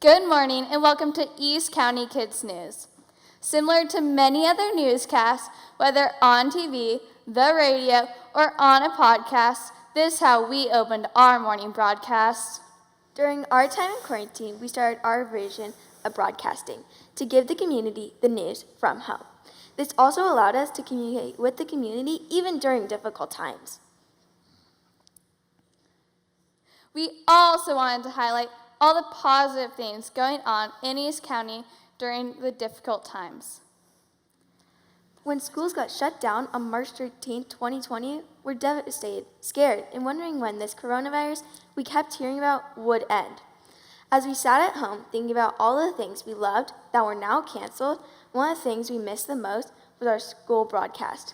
Good morning and welcome to East County Kids News. Similar to many other newscasts, whether on TV, the radio, or on a podcast, this is how we opened our morning broadcast. During our time in quarantine, we started our version of broadcasting to give the community the news from home. This also allowed us to communicate with the community even during difficult times. We also wanted to highlight all the positive things going on in East County during the difficult times. When schools got shut down on March 13, 2020, we're devastated, scared, and wondering when this coronavirus we kept hearing about would end. As we sat at home thinking about all the things we loved that were now canceled, one of the things we missed the most was our school broadcast.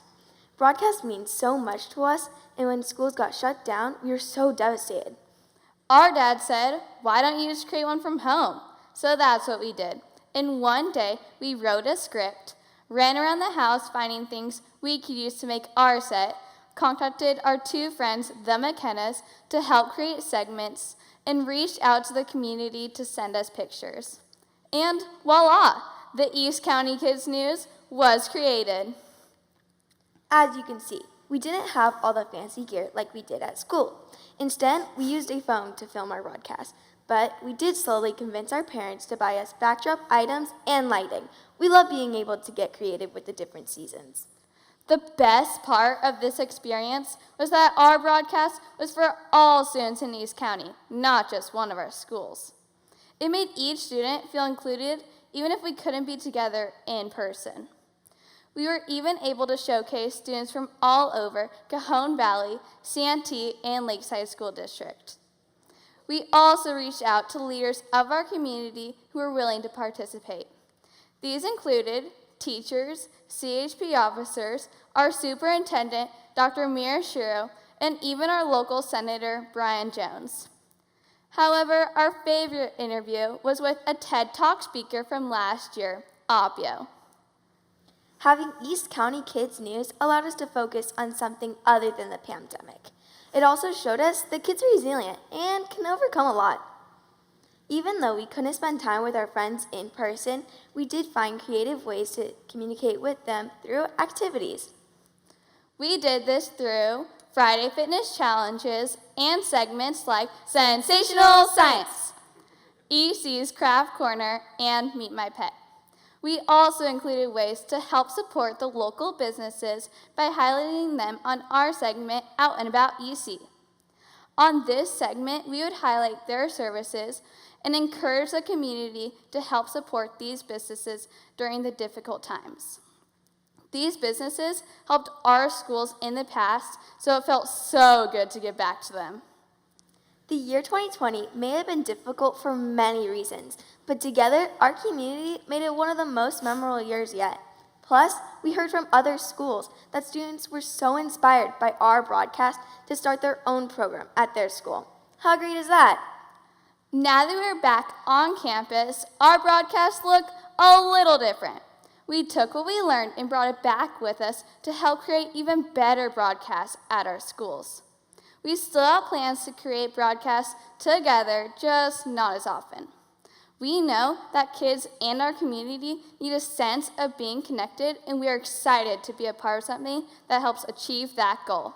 Broadcast means so much to us, and when schools got shut down, we were so devastated. Our dad said, "Why don't you just create one from home?" So that's what we did. In one day, we wrote a script, ran around the house finding things we could use to make our set, contacted our two friends, the McKennas, to help create segments, and reached out to the community to send us pictures. And voila, the East County Kids News was created. As you can see, we didn't have all the fancy gear like we did at school. Instead, we used a phone to film our broadcast, but we did slowly convince our parents to buy us backdrop items and lighting. We love being able to get creative with the different seasons. The best part of this experience was that our broadcast was for all students in East County, not just one of our schools. It made each student feel included, even if we couldn't be together in person. We were even able to showcase students from all over Cajon Valley, Santee, and Lakeside School District. We also reached out to leaders of our community who were willing to participate. These included teachers, CHP officers, our superintendent, Dr. Mira Shiro, and even our local Senator, Brian Jones. However, our favorite interview was with a TED Talk speaker from last year, Appio. Having East County Kids News allowed us to focus on something other than the pandemic. It also showed us that kids are resilient and can overcome a lot. Even though we couldn't spend time with our friends in person, we did find creative ways to communicate with them through activities. We did this through Friday Fitness Challenges and segments like Sensational Science, EC's Craft Corner, and Meet My Pet. We also included ways to help support the local businesses by highlighting them on our segment Out and About EC. On this segment, we would highlight their services and encourage the community to help support these businesses during the difficult times. These businesses helped our schools in the past, so it felt so good to give back to them. The year 2020 may have been difficult for many reasons, but together, our community made it one of the most memorable years yet. Plus, we heard from other schools that students were so inspired by our broadcast to start their own program at their school. How great is that? Now that we're back on campus, our broadcasts look a little different. We took what we learned and brought it back with us to help create even better broadcasts at our schools. We still have plans to create broadcasts together, just not as often. We know that kids and our community need a sense of being connected, and we are excited to be a part of something that helps achieve that goal.